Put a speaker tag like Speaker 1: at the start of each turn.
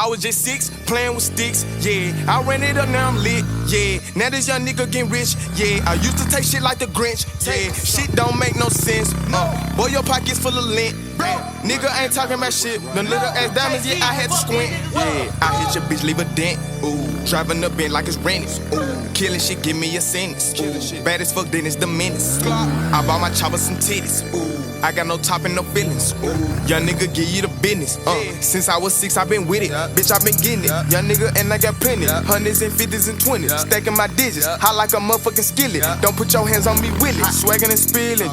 Speaker 1: I was just 6, playing with sticks, yeah. I ran it up, now I'm lit, yeah. Now this young nigga getting rich, yeah. I used to take shit like the Grinch, yeah. Shit don't make no sense, boy, your pockets full of lint, nigga ain't talking about shit. Them little ass diamonds, yeah, I had to squint, yeah. I hit your bitch, leave a dent, ooh. Driving the Benz like it's rented, ooh. Killing shit, give me a sentence, ooh. Bad as fuck, then it's the menace, I bought my chopper some titties, ooh. I got no top and no feelings, ooh. Young nigga give you the business, Since I was 6, I been with it, bitch, I been getting it. Young nigga, and I got plenty, hundreds and fifties and 20s, stacking my digits, hot like a motherfucking skillet. Don't put your hands on me, will it? Swaggin' and spillin'.